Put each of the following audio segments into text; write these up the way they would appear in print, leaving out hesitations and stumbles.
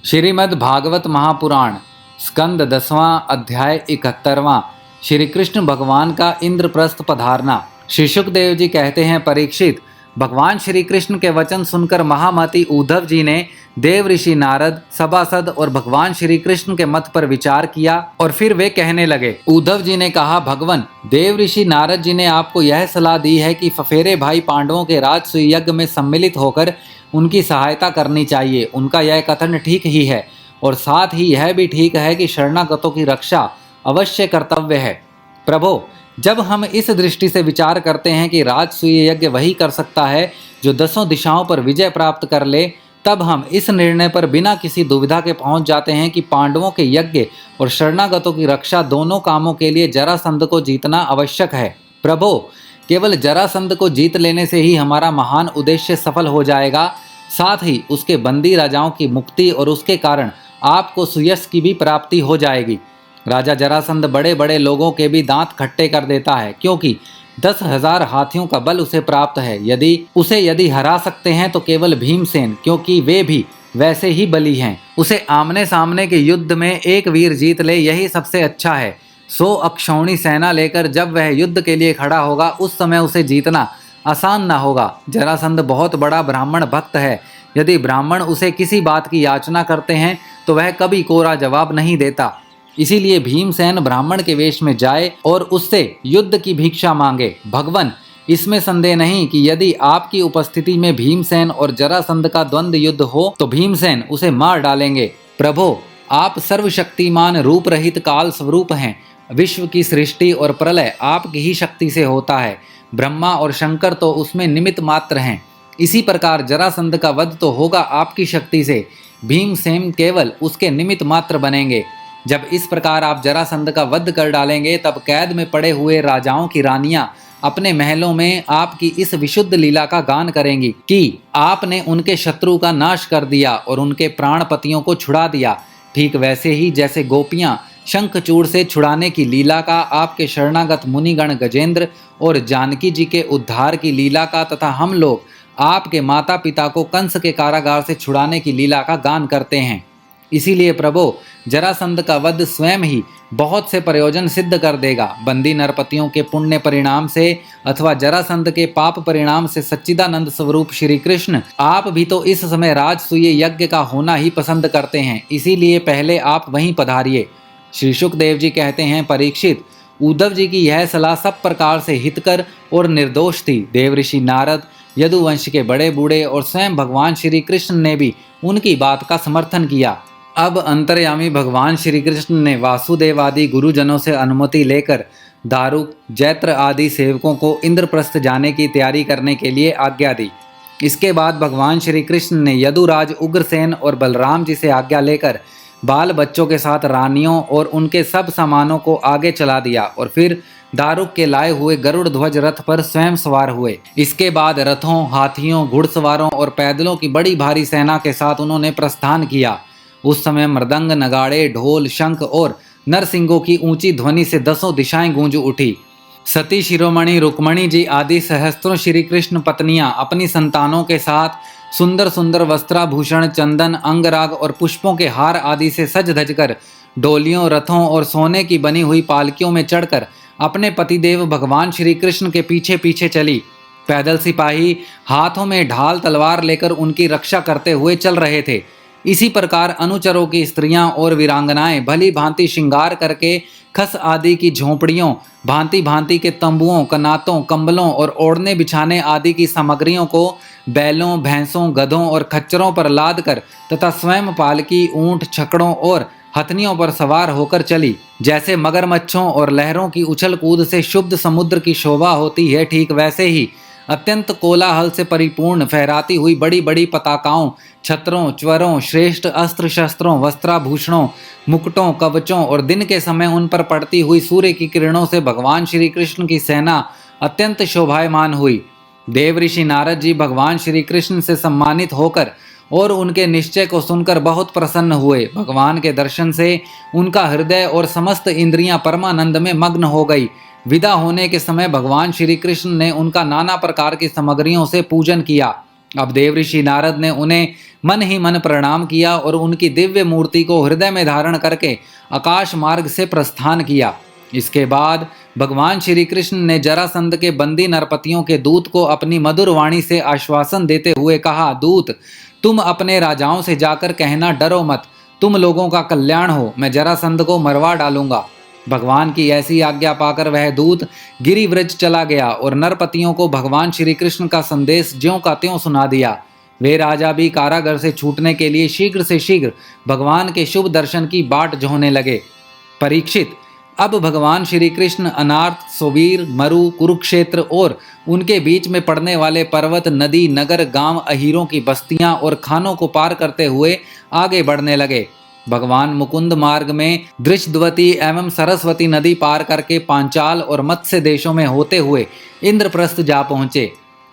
श्रीमद् भागवत महापुराण स्कंद 10वां अध्याय 71वां। श्री कृष्ण भगवान का इंद्रप्रस्थ पधारना। श्री शुकदेव जी कहते हैं, परीक्षित, भगवान श्री कृष्ण के वचन सुनकर महामति उद्धव जी ने देव ऋषि नारद, सभासद और भगवान श्री कृष्ण के मत पर विचार किया और फिर वे कहने लगे। उद्धव जी ने कहा, भगवान, देव ऋषि नारद जी ने आपको यह सलाह दी है कि फफेरे भाई पांडवों के राजसूय यज्ञ में सम्मिलित होकर उनकी सहायता करनी चाहिए। उनका यह कथन ठीक ही है और साथ ही यह भी ठीक है कि शरणागतों की रक्षा अवश्य कर्तव्य है। प्रभो, जब हम इस दृष्टि से विचार करते हैं कि राजसूय यज्ञ वही कर सकता है जो 10 दिशाओं पर विजय प्राप्त कर ले, तब हम इस निर्णय पर बिना किसी दुविधा के पहुंच जाते हैं कि पांडवों के यज्ञ और शरणागतों की रक्षा दोनों कामों के लिए जरासंध को जीतना आवश्यक है। प्रभो, केवल जरासंध को जीत लेने से ही हमारा महान उद्देश्य सफल हो जाएगा, साथ ही उसके बंदी राजाओं की मुक्ति और उसके कारण आपको सुयश की भी प्राप्ति हो जाएगी। राजा जरासंध बड़े बड़े लोगों के भी दांत खट्टे कर देता है, क्योंकि 10,000 हाथियों का बल उसे प्राप्त है। यदि हरा सकते हैं तो केवल भीमसेन, क्योंकि वे भी वैसे ही बली हैं। उसे आमने सामने के युद्ध में एक वीर जीत ले, यही सबसे अच्छा है। 100 अक्षौणी सेना लेकर जब वह युद्ध के लिए खड़ा होगा, उस समय उसे जीतना आसान न होगा। जरासंध बहुत बड़ा ब्राह्मण भक्त है। यदि ब्राह्मण उसे किसी बात की याचना करते हैं तो वह कभी कोरा जवाब नहीं देता। इसीलिए भीमसेन ब्राह्मण के वेश में जाए और उससे युद्ध की भिक्षा मांगे। भगवान, इसमें संदेह नहीं कि यदि आपकी उपस्थिति में भीमसेन और जरासंध का द्वंद्व युद्ध हो तो भीमसेन उसे मार डालेंगे। प्रभो, आप सर्वशक्तिमान रूप रहित काल स्वरूप हैं। विश्व की सृष्टि और प्रलय आपकी ही शक्ति से होता है। ब्रह्मा और शंकर तो उसमें निमित्त मात्र हैं। इसी प्रकार जरासंध का वध तो होगा आपकी शक्ति से, भीमसेन केवल उसके निमित्त मात्र बनेंगे। जब इस प्रकार आप जरासंध का वध कर डालेंगे, तब कैद में पड़े हुए राजाओं की रानियां अपने महलों में आपकी इस विशुद्ध लीला का गान करेंगी कि आपने उनके शत्रु का नाश कर दिया और उनके प्राणपतियों को छुड़ा दिया। ठीक वैसे ही जैसे गोपियां शंखचूड़ से छुड़ाने की लीला का, आपके शरणागत मुनिगण गजेंद्र और जानकी जी के उद्धार की लीला का तथा हम लोग आपके माता पिता को कंस के कारागार से छुड़ाने की लीला का गान करते हैं। इसीलिए प्रभो, जरासंध का वध स्वयं ही बहुत से प्रयोजन सिद्ध कर देगा। बंदी नरपतियों के पुण्य परिणाम से अथवा जरासंध के पाप परिणाम से सच्चिदानंद स्वरूप श्री कृष्ण आप भी तो इस समय राजसूय यज्ञ का होना ही पसंद करते हैं। इसीलिए पहले आप वहीं पधारिए। श्री शुकदेव जी कहते हैं, परीक्षित, उद्धव जी की यह सलाह सब प्रकार से हितकर और निर्दोष थी। देव ऋषि नारद, यदुवंश के बड़े बूढ़े और स्वयं भगवान श्री कृष्ण ने भी उनकी बात का समर्थन किया। अब अंतर्यामी भगवान श्री कृष्ण ने वासुदेव आदि गुरुजनों से अनुमति लेकर दारुक, जैत्र आदि सेवकों को इंद्रप्रस्थ जाने की तैयारी करने के लिए आज्ञा दी। इसके बाद भगवान श्री कृष्ण ने यदुराज, उग्रसेन और बलराम जी से आज्ञा लेकर बाल बच्चों के साथ रानियों और उनके सब सामानों को आगे चला दिया और फिर दारुक के लाए हुए गरुड़ ध्वज रथ पर स्वयं सवार हुए। इसके बाद रथों, हाथियों, घुड़सवारों और पैदलों की बड़ी भारी सेना के साथ उन्होंने प्रस्थान किया। उस समय मृदंग, नगाड़े, ढोल, शंख और नरसिंगों की ऊंची ध्वनि से 10 दिशाएं गूंज उठी। सती शिरोमणि रुक्मणी जी आदि सहस्त्रों श्री कृष्ण पत्नियां अपनी संतानों के साथ सुंदर सुंदर वस्त्राभूषण, चंदन, अंगराग और पुष्पों के हार आदि से सज धज कर डोलियों, रथों और सोने की बनी हुई पालकियों में चढ़कर अपने पतिदेव भगवान श्री कृष्ण के पीछे पीछे चली। पैदल सिपाही हाथों में ढाल तलवार लेकर उनकी रक्षा करते हुए चल रहे थे। इसी प्रकार अनुचरों की स्त्रियां और वीरांगनाएं भली भांति श्रृंगार करके खस आदि की झोंपड़ियों, भांति भांति के तंबुओं, कनातों, कंबलों और ओढ़ने बिछाने आदि की सामग्रियों को बैलों, भैंसों, गधों और खच्चरों पर लाद कर तथा स्वयं पालकी, ऊंट, छकड़ों और हथनियों पर सवार होकर चली। जैसे मगरमच्छों और लहरों की उछल कूद से शुद्ध समुद्र की शोभा होती है, ठीक वैसे ही अत्यंत कोलाहल से परिपूर्ण फहराती हुई बड़ी बड़ी पताकाओं, छत्रों, च्वरों, श्रेष्ठ अस्त्र शस्त्रों, वस्त्राभूषणों, मुकुटों, कवचों और दिन के समय उन पर पड़ती हुई सूर्य की किरणों से भगवान श्री कृष्ण की सेना अत्यंत शोभायमान हुई। देव ऋषि नारद जी भगवान श्री कृष्ण से सम्मानित होकर और उनके निश्चय को सुनकर बहुत प्रसन्न हुए। भगवान के दर्शन से उनका हृदय और समस्त इंद्रियां परमानंद में मग्न हो गई। विदा होने के समय भगवान श्री कृष्ण ने उनका नाना प्रकार की सामग्रियों से पूजन किया। अब देवऋषि नारद ने उन्हें मन ही मन प्रणाम किया और उनकी दिव्य मूर्ति को हृदय में धारण करके आकाश मार्ग से प्रस्थान किया। इसके बाद भगवान श्री कृष्ण ने जरासंध के बंदी नरपतियों के दूत को अपनी मधुर वाणी से आश्वासन देते हुए कहा, दूत, तुम अपने राजाओं से जाकर कहना, डरो मत, तुम लोगों का कल्याण हो, मैं जरासंध को मरवा डालूंगा। भगवान की ऐसी आज्ञा पाकर वह दूत गिरिव्रज चला गया और नरपतियों को भगवान श्री कृष्ण का संदेश ज्यों का त्यों सुना दिया। वे राजा भी कारागार से छूटने के लिए शीघ्र से शीघ्र भगवान के शुभ दर्शन की बाट जोहने लगे। परीक्षित, अब भगवान श्री कृष्ण अनार्त, सोवीर, मरु, कुरुक्षेत्र और उनके बीच में पड़ने वाले पर्वत, नदी, नगर, गांव, अहीरों की बस्तियां और खानों को पार करते हुए आगे बढ़ने लगे। भगवान मुकुंद मार्ग में दृशद्वती एवं सरस्वती नदी पार करके पांचाल और मत्स्य देशों में होते हुए इंद्रप्रस्थ जा पहुंचे।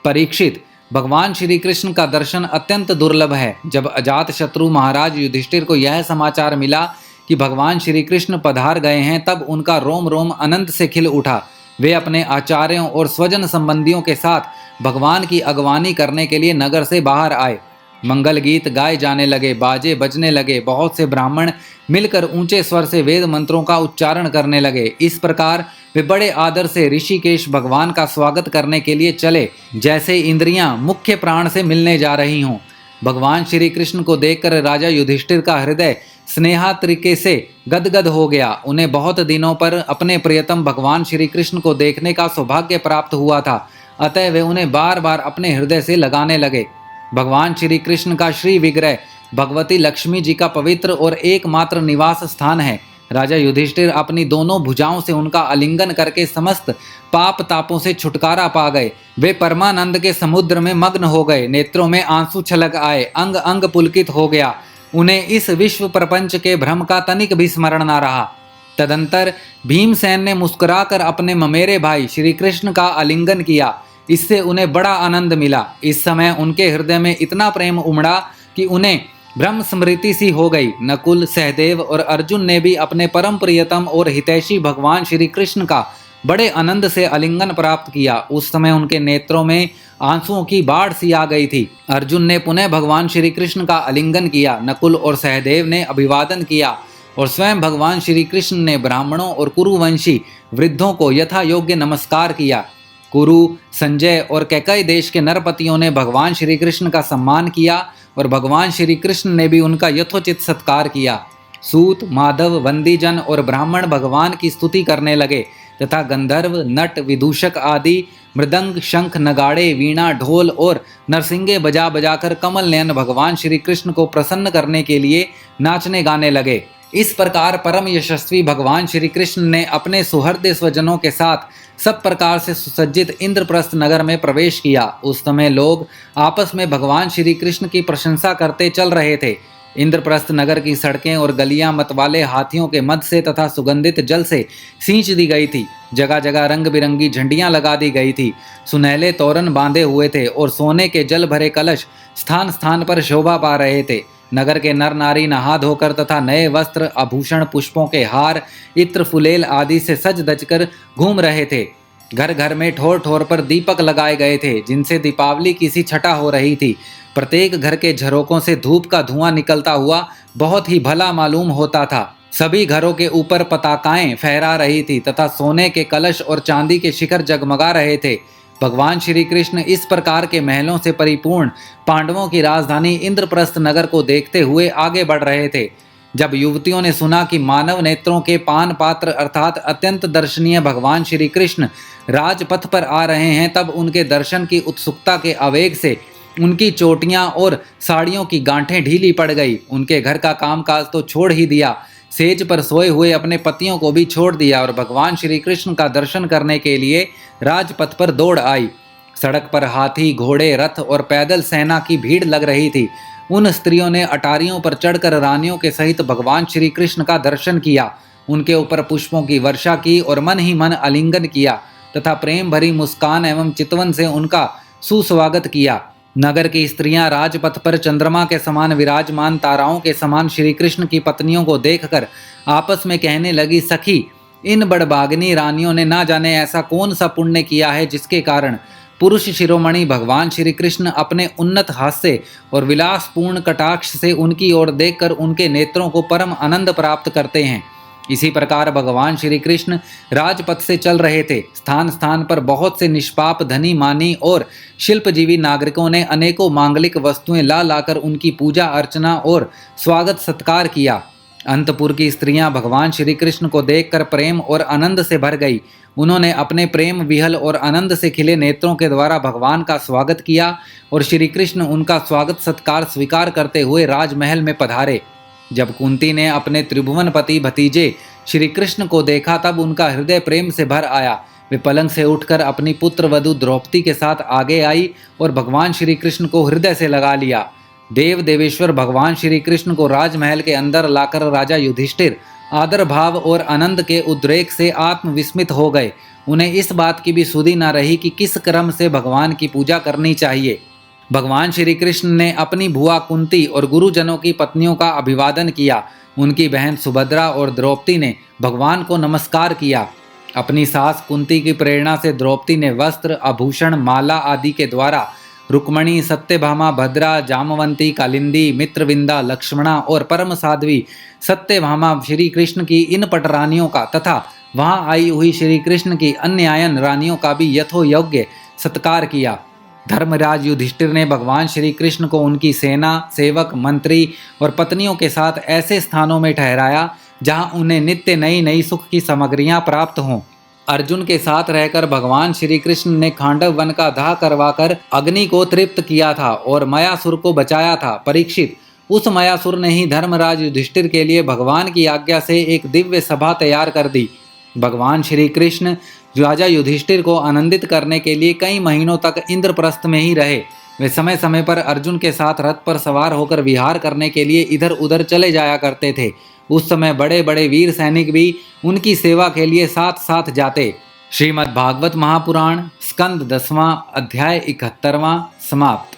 परीक्षित, भगवान श्री कृष्ण का दर्शन अत्यंत दुर्लभ है। जब अजात शत्रु महाराज युधिष्ठिर को यह समाचार मिला कि भगवान श्री कृष्ण पधार गए हैं, तब उनका रोम रोम अनंत से खिल उठा। वे अपने आचार्यों और स्वजन संबंधियों के साथ भगवान की अगवानी करने के लिए नगर से बाहर आए। मंगल गीत गाए जाने लगे, बाजे बजने लगे, बहुत से ब्राह्मण मिलकर ऊंचे स्वर से वेद मंत्रों का उच्चारण करने लगे। इस प्रकार वे बड़े आदर से ऋषिकेश भगवान का स्वागत करने के लिए चले, जैसे इंद्रियां मुख्य प्राण से मिलने जा रही हों। भगवान श्री कृष्ण को देखकर राजा युधिष्ठिर का हृदय स्नेहात्रिके से गदगद हो गया। उन्हें बहुत दिनों पर अपने प्रियतम भगवान श्री कृष्ण को देखने का सौभाग्य प्राप्त हुआ था, अतः वे उन्हें बार बार अपने हृदय से लगाने लगे। भगवान श्री कृष्ण का श्री विग्रह भगवती लक्ष्मी जी का पवित्र और एकमात्र निवास स्थान है। राजा युधिष्ठिर अपनी दोनों भुजाओं से उनका आलिंगन करके समस्त पाप तापों से छुटकारा पा गए। वे परमानंद के समुद्र में मग्न हो गए, नेत्रों में आंसू छलक आए, अंग अंग पुलकित हो गया। उन्हें इस विश्व प्रपंच के भ्रम का तनिक भी स्मरण न रहा। तदंतर भीमसेन ने मुस्कुराकर अपने ममेरे भाई श्री कृष्ण का आलिंगन किया। इससे उन्हें बड़ा आनंद मिला। इस समय उनके हृदय में इतना प्रेम उमड़ा कि उन्हें ब्रह्म स्मृति सी हो गई। नकुल, सहदेव और अर्जुन ने भी अपने परम प्रियतम और हितैषी भगवान श्री कृष्ण का बड़े आनंद से आलिंगन प्राप्त किया। उस समय उनके नेत्रों में आंसुओं की बाढ़ सी आ गई थी। अर्जुन ने पुनः भगवान श्री कृष्ण का आलिंगन किया। नकुल और सहदेव ने अभिवादन किया और स्वयं भगवान श्री कृष्ण ने ब्राह्मणों और कुरुवंशी वृद्धों को यथा योग्य नमस्कार किया। कुरु, संजय और कैकई देश के नरपतियों ने भगवान श्री कृष्ण का सम्मान किया और भगवान श्री कृष्ण ने भी उनका यथोचित सत्कार किया। सूत, माधव, वंदीजन और ब्राह्मण भगवान की स्तुति करने लगे तथा गंधर्व, नट, विदूषक आदि मृदंग, शंख, नगाड़े, वीणा, ढोल और नरसिंगे बजा बजाकर कमल नयन भगवान श्री कृष्ण को प्रसन्न करने के लिए नाचने गाने लगे। इस प्रकार परम यशस्वी भगवान श्री कृष्ण ने अपने सुहृदय स्वजनों के साथ सब प्रकार से सुसज्जित इंद्रप्रस्थ नगर में प्रवेश किया। उस समय लोग आपस में भगवान श्री कृष्ण की प्रशंसा करते चल रहे थे। इंद्रप्रस्थ नगर की सड़कें और गलियां मतवाले हाथियों के मद से तथा सुगंधित जल से सींच दी गई थी। जगह जगह रंग बिरंगी झंडियां लगा दी गई थी। सुनहले तोरण बांधे हुए थे और सोने के जल भरे कलश स्थान स्थान पर शोभा पा रहे थे। नगर के नर नारी नहा धोकर तथा नए वस्त्र, आभूषण, पुष्पों के हार, इत्र, फुलेल आदि से सज धजकर घूम रहे थे। घर घर में ठोर ठोर पर दीपक लगाए गए थे, जिनसे दीपावली की सी छटा हो रही थी। प्रत्येक घर के झरोकों से धूप का धुआं निकलता हुआ बहुत ही भला मालूम होता था। सभी घरों के ऊपर पताकाएं फहरा रही थी तथा सोने के कलश और चांदी के शिखर जगमगा रहे थे। भगवान श्री कृष्ण इस प्रकार के महलों से परिपूर्ण पांडवों की राजधानी इंद्रप्रस्थ नगर को देखते हुए आगे बढ़ रहे थे। जब युवतियों ने सुना कि मानव नेत्रों के पान पात्र अर्थात अत्यंत दर्शनीय भगवान श्री कृष्ण राजपथ पर आ रहे हैं, तब उनके दर्शन की उत्सुकता के आवेग से उनकी चोटियां और साड़ियों की गांठें ढीली पड़ गई। उनके घर का कामकाज तो छोड़ ही दिया, सेज पर सोए हुए अपने पतियों को भी छोड़ दिया और भगवान श्री कृष्ण का दर्शन करने के लिए राजपथ पर दौड़ आई। सड़क पर हाथी, घोड़े, रथ और पैदल सेना की भीड़ लग रही थी। उन स्त्रियों ने अटारियों पर चढ़कर रानियों के सहित भगवान श्री कृष्ण का दर्शन किया, उनके ऊपर पुष्पों की वर्षा की और मन ही मन आलिंगन किया तथा प्रेम भरी मुस्कान एवं चितवन से उनका सुस्वागत किया। नगर की स्त्रियां राजपथ पर चंद्रमा के समान विराजमान ताराओं के समान श्री कृष्ण की पत्नियों को देखकर आपस में कहने लगी, सखी, इन बड़भागिनी रानियों ने ना जाने ऐसा कौन सा पुण्य किया है जिसके कारण पुरुष शिरोमणि भगवान श्री कृष्ण अपने उन्नत हास्य और विलासपूर्ण कटाक्ष से उनकी ओर देखकर उनके नेत्रों को परम आनंद प्राप्त करते हैं। इसी प्रकार भगवान श्री कृष्ण राजपथ से चल रहे थे। स्थान स्थान पर बहुत से निष्पाप धनी मानी और शिल्पजीवी नागरिकों ने अनेकों मांगलिक वस्तुएं ला लाकर उनकी पूजा अर्चना और स्वागत सत्कार किया। अंतपुर की स्त्रियां भगवान श्री कृष्ण को देखकर प्रेम और आनंद से भर गई। उन्होंने अपने प्रेम विहल और आनंद से खिले नेत्रों के द्वारा भगवान का स्वागत किया और श्री कृष्ण उनका स्वागत सत्कार स्वीकार करते हुए राजमहल में पधारे। जब कुंती ने अपने त्रिभुवनपति भतीजे श्री कृष्ण को देखा तब उनका हृदय प्रेम से भर आया। वे पलंग से उठकर अपनी पुत्र वधू द्रौपदी के साथ आगे आई और भगवान श्री कृष्ण को हृदय से लगा लिया। देव देवेश्वर भगवान श्री कृष्ण को राजमहल के अंदर लाकर राजा युधिष्ठिर आदर भाव और आनंद के उद्रेक से आत्मविस्मित हो गए। उन्हें इस बात की भी सुधि न रही कि किस क्रम से भगवान की पूजा करनी चाहिए। भगवान श्री कृष्ण ने अपनी भुआ कुंती और गुरुजनों की पत्नियों का अभिवादन किया। उनकी बहन सुभद्रा और द्रौपदी ने भगवान को नमस्कार किया। अपनी सास कुंती की प्रेरणा से द्रौपदी ने वस्त्र, आभूषण, माला आदि के द्वारा रुक्मणी, सत्यभामा, भद्रा, जामवंती, कालिंदी, मित्रविंदा, लक्ष्मणा और परम साध्वी सत्यभामा श्री कृष्ण की इन पटरानियों का तथा वहां आई हुई श्री कृष्ण की अन्य आयन रानियों का भी यथोयोग्य सत्कार किया। धर्मराज युधिष्ठिर ने भगवान श्री कृष्ण को उनकी सेना, सेवक, मंत्री और पत्नियों के साथ ऐसे स्थानों में ठहराया जहां उन्हें नित्य नई नई सुख की सामग्रियां प्राप्त हों। अर्जुन के साथ रहकर भगवान श्री कृष्ण ने खांडव वन का दाह करवाकर अग्नि को तृप्त किया था और मयासुर को बचाया था। परीक्षित, उस मयासुर ने ही धर्मराज युधिष्ठिर के लिए भगवान की आज्ञा से एक दिव्य सभा तैयार कर दी। भगवान श्री कृष्ण राजा युधिष्ठिर को आनंदित करने के लिए कई महीनों तक इंद्रप्रस्थ में ही रहे। वे समय समय पर अर्जुन के साथ रथ पर सवार होकर विहार करने के लिए इधर उधर चले जाया करते थे। उस समय बड़े बड़े वीर सैनिक भी उनकी सेवा के लिए साथ साथ जाते। श्रीमद् भागवत महापुराण स्कंद 10वां अध्याय 71वां समाप्त।